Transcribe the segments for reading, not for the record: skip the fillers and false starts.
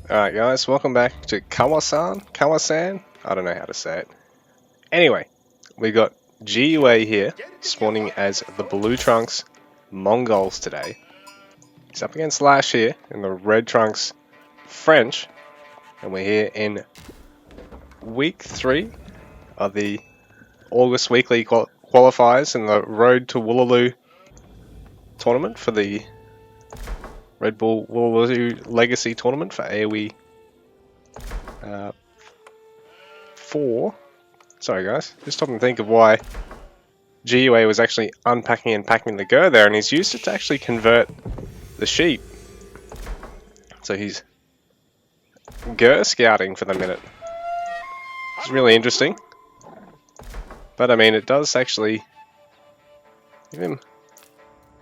Alright guys, welcome back to Kawasan? I don't know how to say it. Anyway, we got GUA here, spawning as the Blue Trunks Mongols today. He's up against LaSh here, in the Red Trunks French. And we're here in week 3 of the August weekly qualifiers in the Road to Woolaloo tournament for the Red Bull Woolaloo Legacy tournament for AoE 4. Sorry guys, just stop and think of why GUA was actually unpacking and packing the GUA there, and he's used it to actually convert the sheep. So he's GUA scouting for the minute. It's really interesting. But I mean, it does actually give him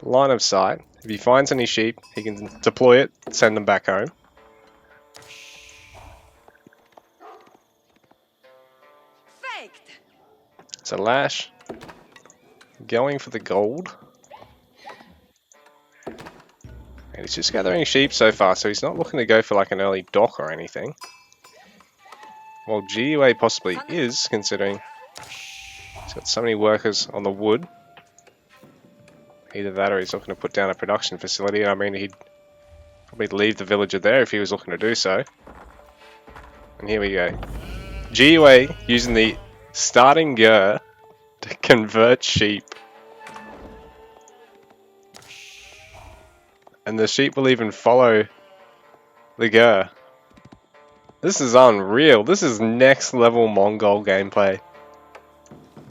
line of sight. If he finds any sheep, he can deploy it, send them back home. So LaSh going for the gold. And he's just gathering sheep so far, so he's not looking to go for like an early dock or anything. Well, GUA possibly is, considering he's got so many workers on the wood. Either that or he's looking to put down a production facility. I mean, he'd probably leave the villager there if he was looking to do so. And here we go. GUA using the starting GUA to convert sheep. And the sheep will even follow the GUA. This is unreal. This is next level Mongol gameplay.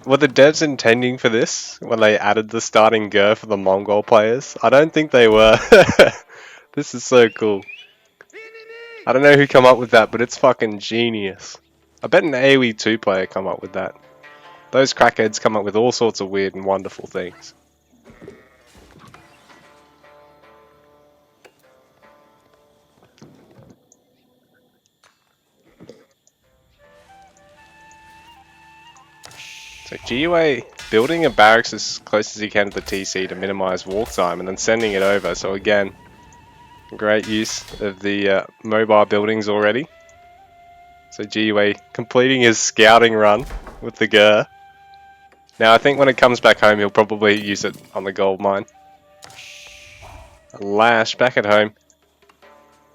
Were the devs intending for this when they added the starting GUA for the Mongol players? I don't think they were. This is so cool. I don't know who come up with that, but it's fucking genius. I bet an AoE 2 player come up with that. Those crackheads come up with all sorts of weird and wonderful things. So GUA building a barracks as close as he can to the TC to minimize walk time and then sending it over. So again, great use of the mobile buildings already. So GUA completing his scouting run with the GUA. Now I think when it comes back home he'll probably use it on the gold mine. LaSh back at home.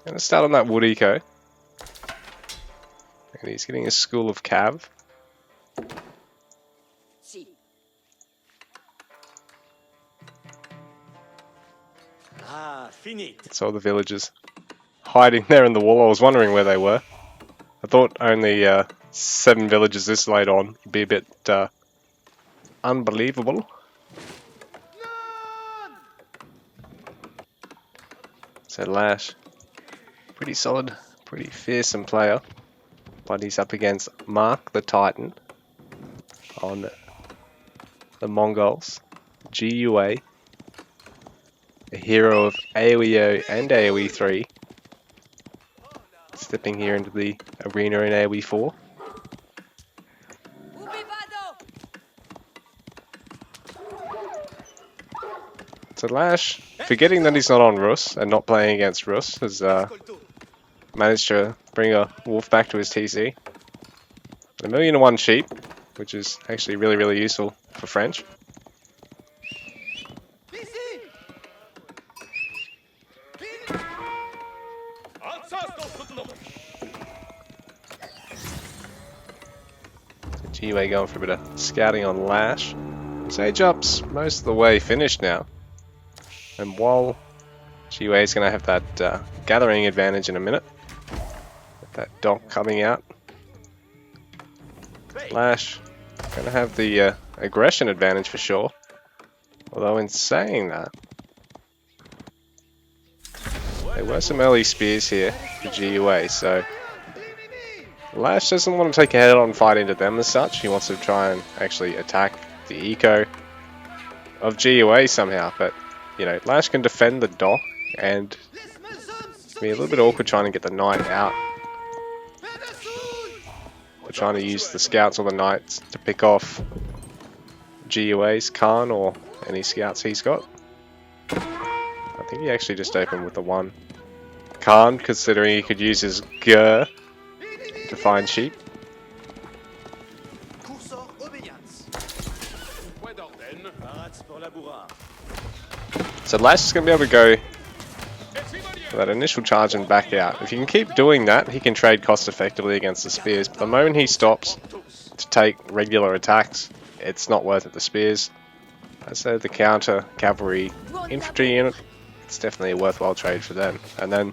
Gonna start on that wood eco. And he's getting a school of cav. Saw the villagers hiding there in the wall. I was wondering where they were. I thought only 7 villagers this late on would be a bit unbelievable. So LaSh, pretty solid, pretty fearsome player. But he's up against Mark the Titan on the Mongols. GUA, a hero of AoE and AoE 3. Stepping here into the arena in AoE 4. So LaSh, forgetting that he's not on Rus and not playing against Rus, has managed to bring a wolf back to his TC. 1,000,001 sheep, which is actually really useful for French. GUA going for a bit of scouting on LaSh. Sage up's most of the way finished now. And while GUA is going to have that gathering advantage in a minute, with that dock coming out, LaSh going to have the aggression advantage for sure. Although in saying that, there were some early spears here for GUA, so LaSh doesn't want to take a head-on fight into them as such. He wants to try and actually attack the eco of GUA somehow, but you know, LaSh can defend the dock, and it's be a little bit awkward trying to get the knight out. We're trying to use the scouts or the knights to pick off GUA's Khan or any scouts he's got. I think he actually just opened with the 1. Can't, considering he could use his GUA to find sheep. So LaSh is going to be able to go for that initial charge and back out. If you can keep doing that, he can trade cost effectively against the spears. But the moment he stops to take regular attacks, it's not worth it. The spears, as they're the counter cavalry infantry unit, it's definitely a worthwhile trade for them. And then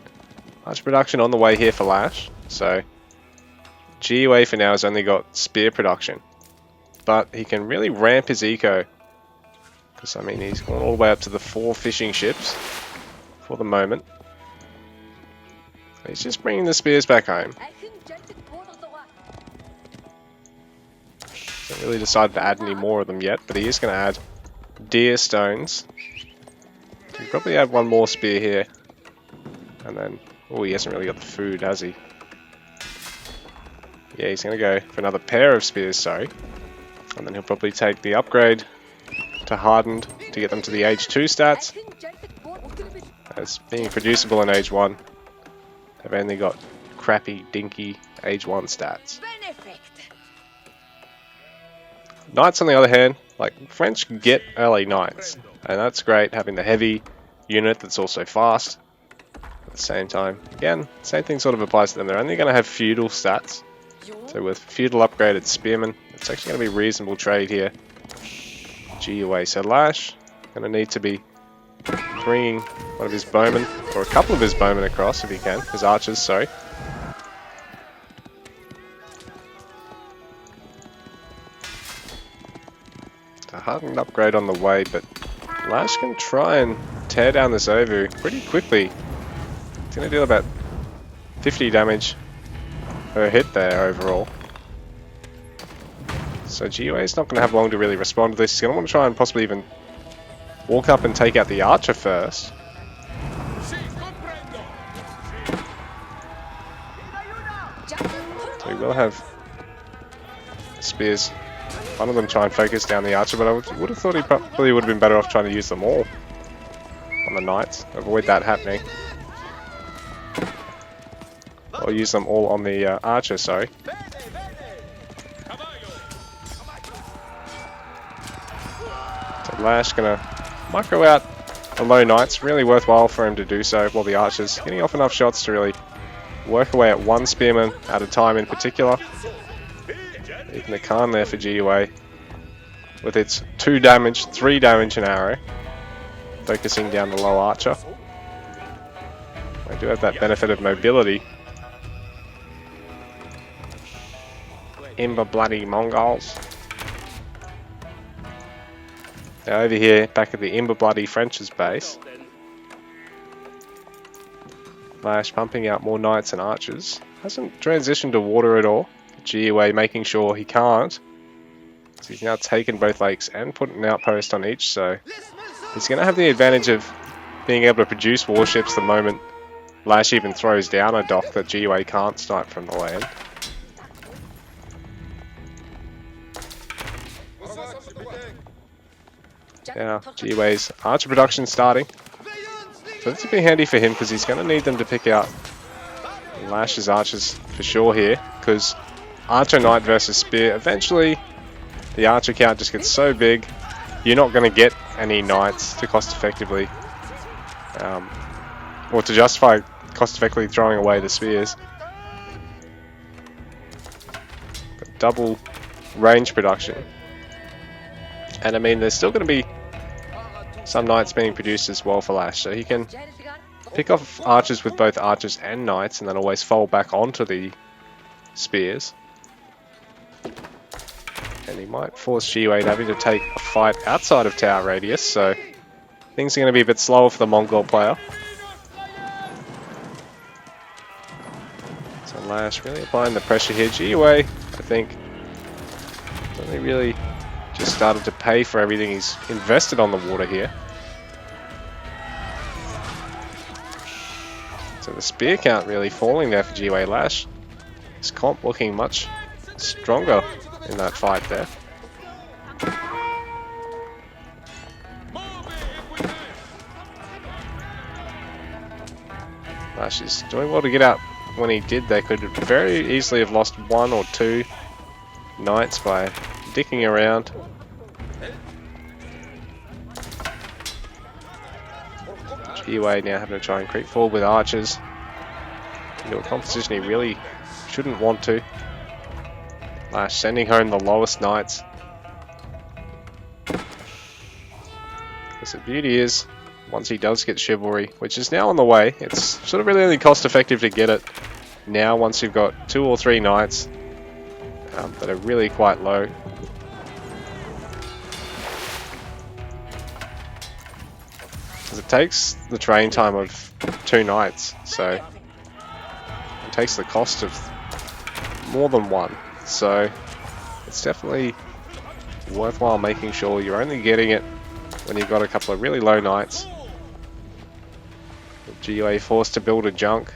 large production on the way here for LaSh. So GUA for now has only got spear production, but he can really ramp his eco. Because I mean, he's gone all the way up to the 4 fishing ships for the moment. He's just bringing the spears back home. Hasn't really decided to add any more of them yet, but he is going to add deer stones. He'll probably add one more spear here. And then, oh, he hasn't really got the food, has he? Yeah, he's going to go for another pair of spears, sorry. And then he'll probably take the upgrade to hardened to get them to the age 2 stats. As being producible in age 1. They've only got crappy, dinky age 1 stats. Knights on the other hand, like French get early knights, and that's great having the heavy unit that's also fast at the same time. Again, same thing sort of applies to them. They're only going to have feudal stats, so with feudal upgraded spearmen, it's actually going to be a reasonable trade here. GUA, so LaSh going to need to be bringing one of his bowmen, or a couple of his bowmen across if he can, his archers, sorry. A hardened upgrade on the way, but LaSh can try and tear down this Ovu pretty quickly. It's going to deal about 50 damage per hit there overall. So GUA is not going to have long to really respond to this. He's going to want to try and possibly even walk up and take out the archer first. So he will have spears. One of them try and focus down the archer, but I would have thought he probably would have been better off trying to use them all on the knights. Avoid that happening. Or use them all on the archer, sorry. So LaSh gonna micro out the low knights. Really worthwhile for him to do so while the archer's getting off enough shots to really work away at one spearman at a time in particular. Even the Khan there for GUA with its 2 damage, 3 damage an arrow, focusing down the low archer. They do have that benefit of mobility. Ember bloody Mongols. Now over here, back at the Ember bloody French's base, LaSh pumping out more knights and archers. Hasn't transitioned to water at all. GUA making sure he can't. So he's now taken both lakes and put an outpost on each, so he's going to have the advantage of being able to produce warships the moment LaSh even throws down a dock that GUA can't snipe from the land. Now GUA's archer production starting. So this will be handy for him because he's going to need them to pick out LaSh's archers for sure here, because archer knight versus spear, eventually the archer count just gets so big you're not going to get any knights to cost effectively or to justify cost effectively throwing away the spears. But double range production, and I mean there's still going to be some knights being produced as well for LaSh, so he can pick off archers with both archers and knights and then always fold back onto the spears. And he might force GUA having to take a fight outside of tower radius, so things are going to be a bit slower for the Mongol player. So LaSh really applying the pressure here. GUA, I think, only really just started to pay for everything he's invested on the water here. So the spear count really falling there for GUA. LaSh, his comp looking much stronger in that fight there. LaSh is doing well to get out. When he did, they could very easily have lost 1 or 2 knights by dicking around. GUA now having to try and creep forward with archers into a composition he really shouldn't want to. LaSh sending home the lowest knights. Because the beauty is, once he does get chivalry, which is now on the way, it's sort of really only cost effective to get it now once you've got 2 or 3 knights that are really quite low. Because it takes the train time of 2 knights, so it takes the cost of more than 1. So it's definitely worthwhile making sure you're only getting it when you've got a couple of really low knights. GUA forced to build a junk.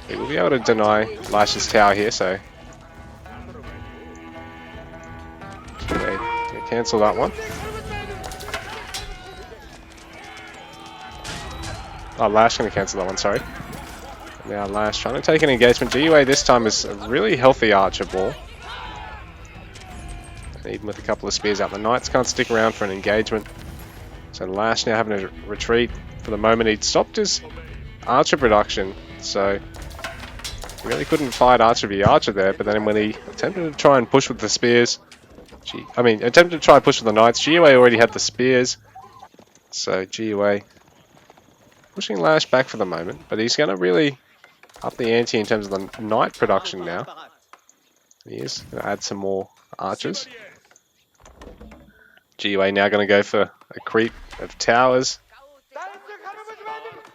He will be able to deny LaSh's tower here, so GUA can cancel that one. Oh, LaSh going to cancel that one, sorry. Now LaSh trying to take an engagement. GUA this time is a really healthy archer ball. And even with a couple of spears out, the knights can't stick around for an engagement. So LaSh now having to retreat. For the moment he'd stopped his archer production, so he really couldn't fight archer v archer there, but then when he attempted to try and push with the spears, attempted to try and push with the knights, GUA already had the spears, so GUA pushing LaSh back for the moment, but he's going to really up the ante in terms of the knight production now. He is going to add some more archers. GUA now going to go for a creep of towers.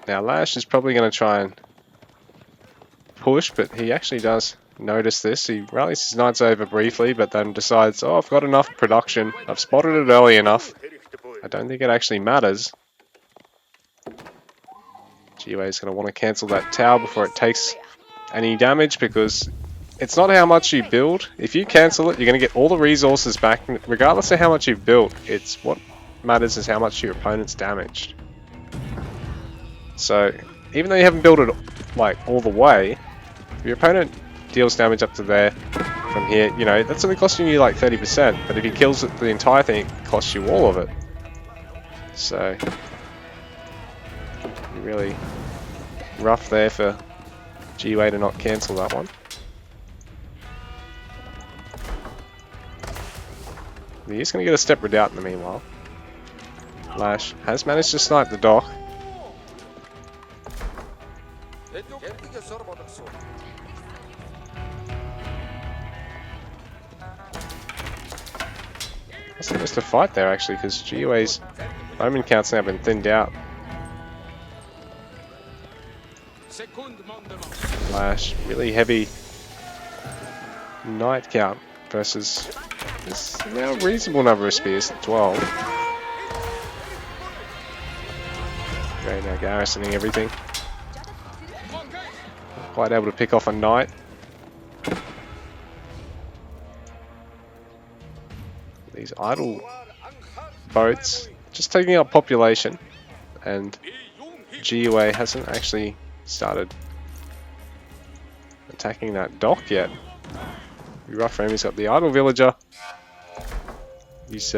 Now LaSh is probably going to try and push, but he actually does notice this. He rallies his knights over briefly, but then decides, oh, I've got enough production. I've spotted it early enough. I don't think it actually matters. GUA is going to want to cancel that tower before it takes any damage, because it's not how much you build. If you cancel it, you're going to get all the resources back, regardless of how much you've built. It's what matters is how much your opponent's damaged. So, even though you haven't built it like all the way, if your opponent deals damage up to there, from here, you know, that's only costing you like 30%, but if he kills it, the entire thing, it costs you all of it. So, really rough there for GUA to not cancel that one. He's going to get a step redoubt in the meanwhile. LaSh has managed to snipe the dock. That's not just a fight there actually, because GUA's moment count's now been thinned out. LaSh, really heavy knight count versus this now a reasonable number of spears at 12. Okay, now garrisoning everything. Not quite able to pick off a knight. These idle boats just taking up population, and GUA hasn't actually started attacking that dock yet. Rough for him, he's got the idle villager. He's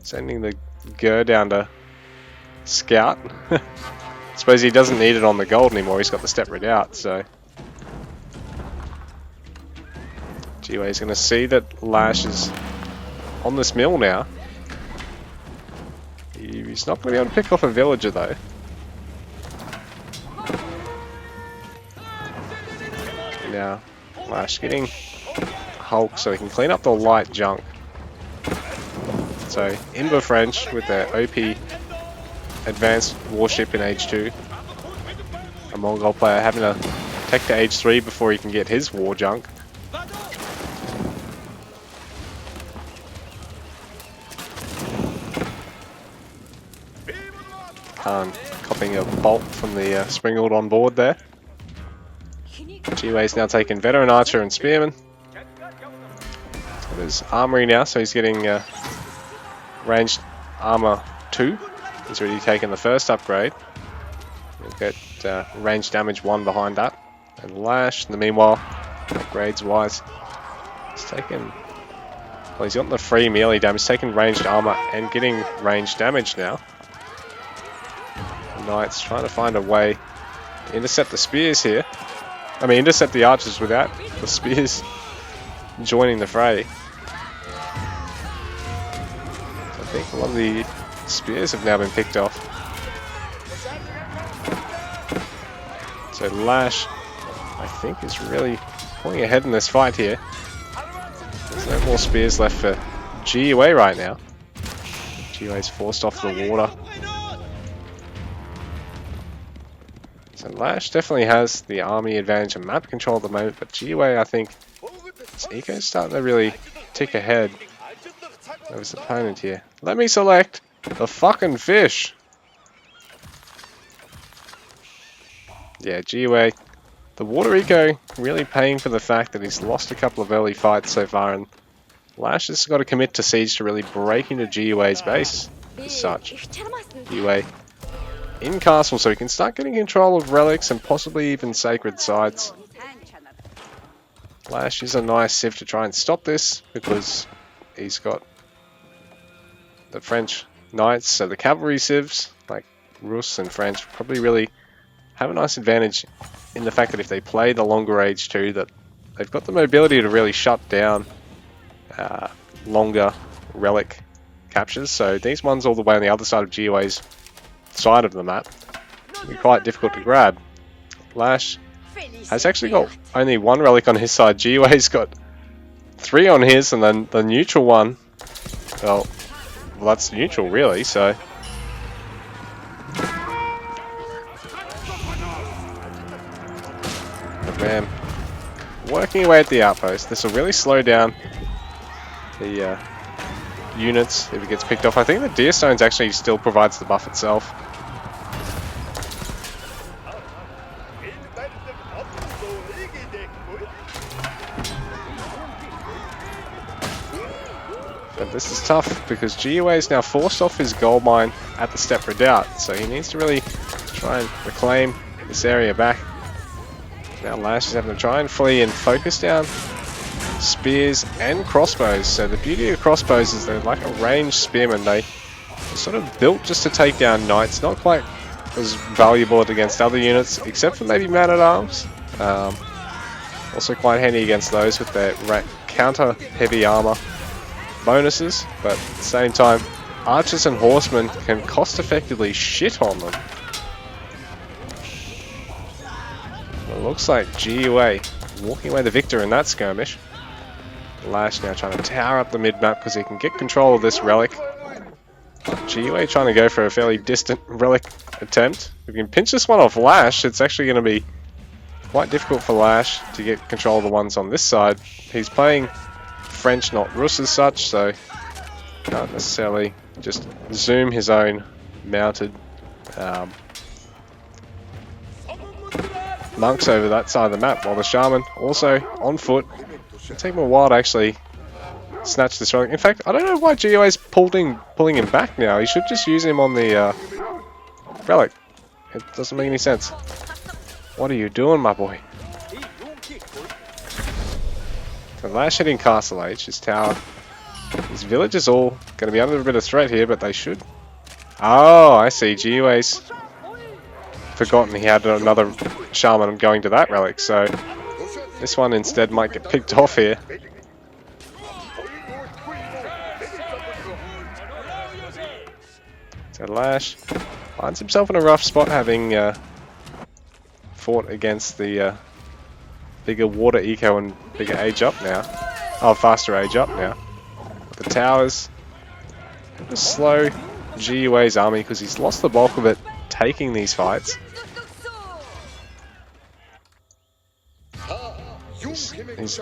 sending the GUA down to scout. Suppose he doesn't need it on the gold anymore, he's got the step redoubt, so GUA is going to see that LaSh is on this mill now. He's not going to be able to pick off a villager though. Now LaSh getting Hulk so he can clean up the light junk. So Imber French with their OP advanced warship in Age 2. A Mongol player having to take to Age 3 before he can get his war junk. Khan copying a bolt from the Springald on board there. GUA's now taking Veteran Archer and Spearman. There's Armory now, so he's getting Ranged Armor 2. He's already taken the first upgrade. We'll get range damage 1 behind that. And LaSh, in the meanwhile, upgrades wise, he's taken... Well, he's got the free melee damage, taking ranged armor and getting ranged damage now. Knight's trying to find a way to intercept the spears here. I mean, intercept the archers without the spears joining the fray. So I think a lot of the spears have now been picked off. So LaSh, I think, is really pulling ahead in this fight here. There's no more spears left for GUA right now. GUA's forced off the water. So LaSh definitely has the army advantage and map control at the moment, but GUA, I think, his eco's starting to really tick ahead of his opponent here. Let me select the fucking fish! Yeah, GUA, the water eco really paying for the fact that he's lost a couple of early fights so far, and LaSh has got to commit to siege to really break into GUA's base as such. GUA in castle, so he can start getting control of relics and possibly even sacred sites. LaSh is a nice civ to try and stop this, because he's got the French knights, so the cavalry civs, like Rus and French, probably really have a nice advantage in the fact that if they play the longer age too, that they've got the mobility to really shut down longer relic captures. So these ones all the way on the other side of GUA's side of the map can be quite difficult to grab. LaSh has actually got only 1 relic on his side. GUA's got 3 on his, and then the neutral one, well that's neutral really, so man, working away at the outpost. This will really slow down the units if it gets picked off. I think the Deer Stones actually still provides the buff itself. But this is tough because GUA is now forced off his gold mine at the Steppe Redoubt, so he needs to really try and reclaim this area back. Now LaSh is having to try and flee and focus down spears and crossbows. So the beauty of crossbows is they're like a ranged spearman. They are sort of built just to take down knights, not quite as valuable against other units, except for maybe man-at-arms. Also quite handy against those with their counter heavy armor bonuses, but at the same time, archers and horsemen can cost-effectively shit on them. It looks like GUA walking away the victor in that skirmish. LaSh now trying to tower up the mid-map because he can get control of this relic. GUA trying to go for a fairly distant relic attempt. If you can pinch this one off LaSh, it's actually going to be quite difficult for LaSh to get control of the ones on this side. He's playing French, not Rus as such, so can't necessarily just zoom his own mounted monks over that side of the map, while the shaman also on foot. It'll take him a while to actually snatch this relic. In fact, I don't know why GUA is pulling him back now. He should just use him on the relic. It doesn't make any sense. What are you doing, my boy? So LaSh hitting Castle Age, his tower. His village is all going to be under a bit of threat here, but they should. Oh, I see. GUA's forgotten he had another shaman going to that relic, so this one instead might get picked off here. So LaSh finds himself in a rough spot, having fought against the bigger water eco and bigger age up now. Oh, faster age up now. The towers to slow GUA's army because he's lost the bulk of it taking these fights. He's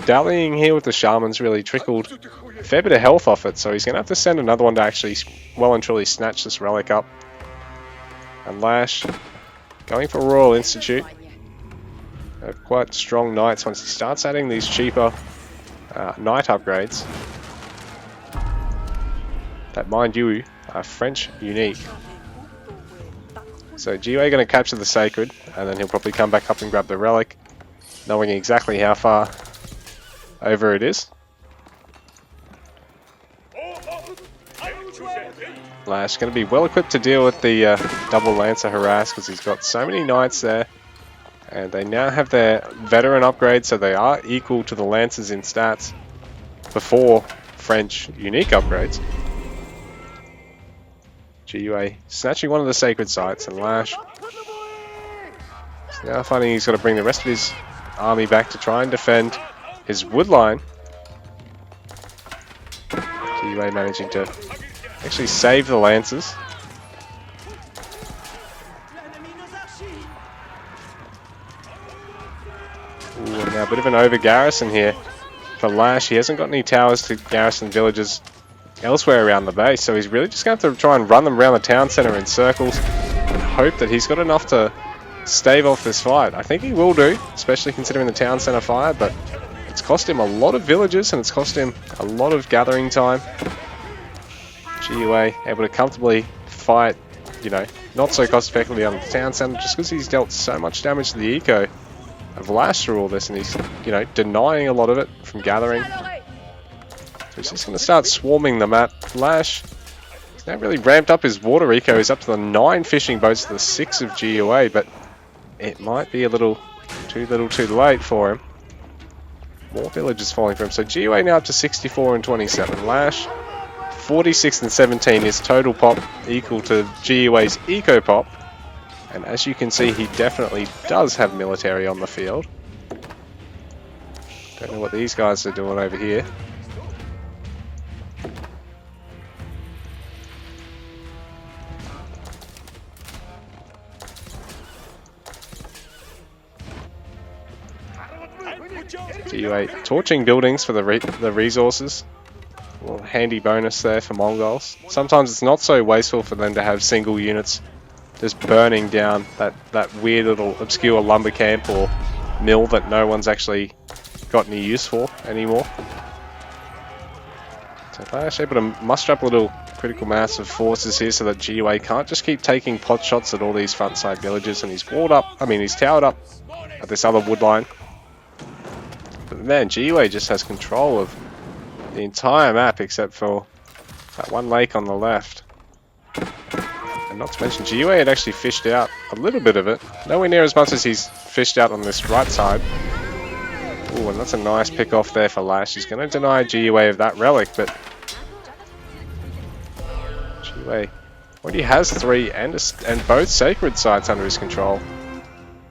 dallying here with the shaman's really trickled a fair bit of health off it, so he's going to have to send another one to actually well and truly snatch this relic up. And LaSh going for Royal Institute. They have quite strong knights once he starts adding these cheaper knight upgrades. That, mind you, are French unique. So GUA going to capture the Sacred, and then he'll probably come back up and grab the Relic, knowing exactly how far over it is. LaSh going to be well equipped to deal with the double Lancer harass because he's got so many Knights there. And they now have their veteran upgrade, so they are equal to the Lancers in stats before French unique upgrades. GUA snatching one of the sacred sites, and LaSh is now finding he's got to bring the rest of his army back to try and defend his wood line. GUA managing to actually save the Lancers. Ooh, now a bit of an over garrison here for LaSh. He hasn't got any towers to garrison villages elsewhere around the base, so he's really just going to have to try and run them around the town centre in circles and hope that he's got enough to stave off this fight. I think he will do, especially considering the town centre fire, but it's cost him a lot of villages and it's cost him a lot of gathering time. GUA able to comfortably fight, you know, not so cost effectively on the town centre just because he's dealt so much damage to the eco of LaSh through all this, and he's, you know, denying a lot of it from gathering. So he's just going to start swarming the map. LaSh has now really ramped up his water eco. He's up to the 9 fishing boats to the 6 of GUA, but it might be a little too late for him. More villages falling for him. So GUA now up to 64 and 27. LaSh 46 and 17 is total pop equal to GUA's eco pop. And as you can see, he definitely does have military on the field. Don't know what these guys are doing over here. GUA torching buildings for the resources. A little handy bonus there for Mongols. Sometimes it's not so wasteful for them to have single units just burning down that weird little obscure lumber camp or mill that no one's actually got any use for anymore. So LaSh able to muster up a little critical mass of forces here so that GUA can't just keep taking pot shots at all these front side villages, and he's towered up at this other wood line. But man, GUA just has control of the entire map except for that one lake on the left. And not to mention, GUA had actually fished out a little bit of it. Nowhere near as much as he's fished out on this right side. Ooh, and that's a nice pick off there for LaSh. He's going to deny GUA of that relic, but GUA already has 3 and both sacred sites under his control.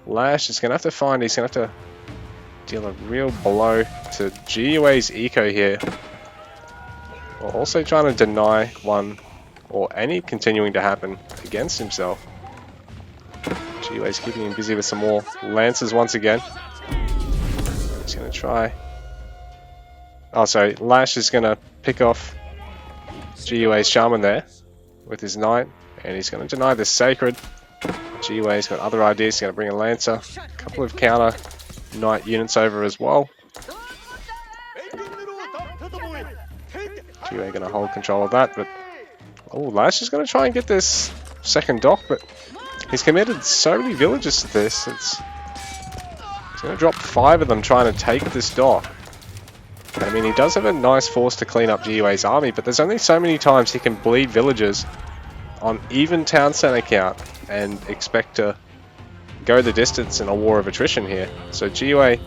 LaSh is going to have to find, he's going to have to deal a real blow to GUA's eco here, while also trying to deny one or any continuing to happen against himself. GUA's keeping him busy with some more Lancers once again. He's going to try. Oh, sorry. LaSh is going to pick off GUA's Shaman there with his Knight, and he's going to deny the Sacred. GUA's got other ideas. He's going to bring a Lancer, a couple of counter Knight units over as well. GUA going to hold control of that, but oh, LaSh is going to try and get this second dock, but he's committed so many villages to this. He's going to drop 5 of them trying to take this dock. I mean, he does have a nice force to clean up GUA's army, but there's only so many times he can bleed villagers on even town center count and expect to go the distance in a war of attrition here. So GUA,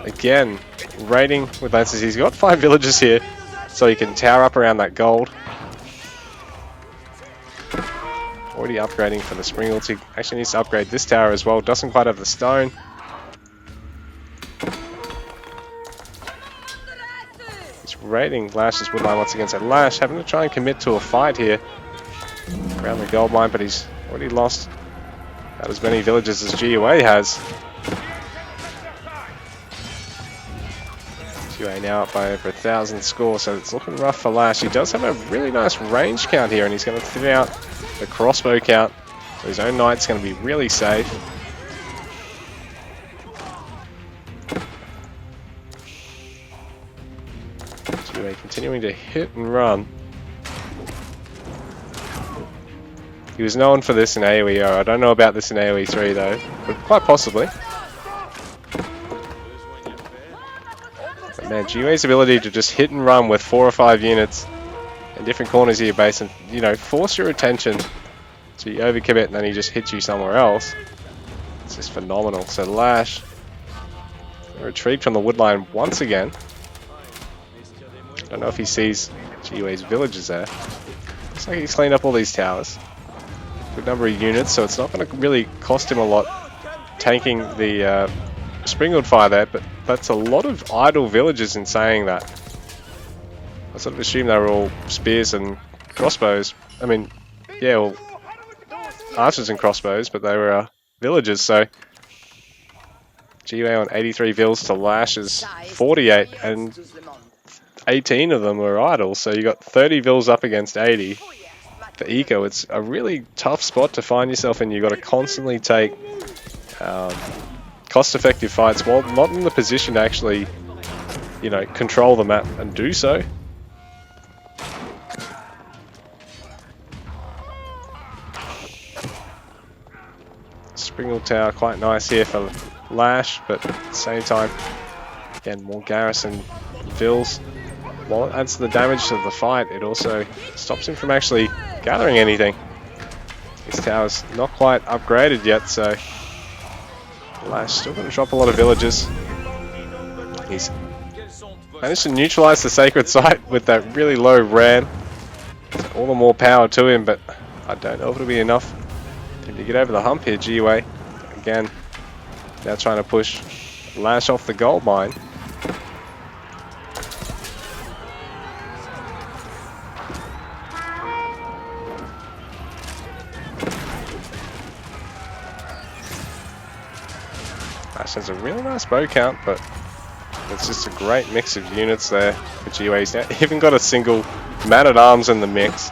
again, raiding with Lancers. He's got 5 villages here, so he can tower up around that gold. Already upgrading for the Springles. He actually needs to upgrade this tower as well. Doesn't quite have the stone. He's raiding LaSh's woodline once again. So LaSh having to try and commit to a fight here around the gold mine, but he's already lost about as many villages as GUA has. GUA now up by over 1,000 score, so it's looking rough for LaSh. He does have a really nice range count here, and he's going to thin out the crossbow count, so his own Knight's going to be really safe. GUA continuing to hit and run. He was known for this in AoE. I don't know about this in AoE 3 though, but quite possibly. But man, GUA's ability to just hit and run with 4 or 5 units in different corners of your base and, you know, force your attention so you overcommit and then he just hits you somewhere else. It's just phenomenal. So LaSh retrieved from the wood line once again. I don't know if he sees GUA's villages there. Looks like he's cleaned up all these towers. Good number of units, so it's not going to really cost him a lot tanking the Springwood fire there, but that's a lot of idle villages in saying that. I sort of assumed they were all spears and crossbows. I mean, yeah, well, archers and crossbows, but they were villagers, so GUA on 83 vills to LaSh's 48, and 18 of them were idle, so you got 30 vills up against 80. For eco, it's a really tough spot to find yourself in. You've got to constantly take cost-effective fights while not in the position to actually, you know, control the map and do so. Springwood Tower quite nice here for LaSh, but at the same time, again, more garrison vills. While it adds to the damage to the fight, it also stops him from actually gathering anything. His tower's not quite upgraded yet, so LaSh still going to drop a lot of villages. He's managed to neutralize the sacred site with that really low ram. So all the more power to him, but I don't know if it'll be enough for him to get over the hump here. GUA again now trying to push LaSh off the gold mine. LaSh has a really nice bow count, but it's just a great mix of units there for GUA. He's now even got a single man-at-arms in the mix.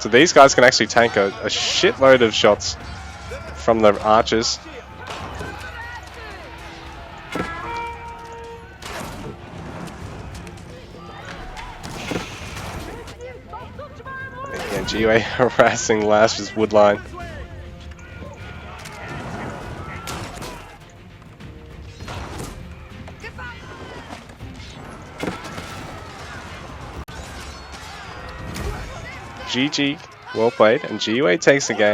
So these guys can actually tank a shitload of shots from the archers. Again, GUA harassing LaSh's wood line. GG, well played, and GUA takes the game.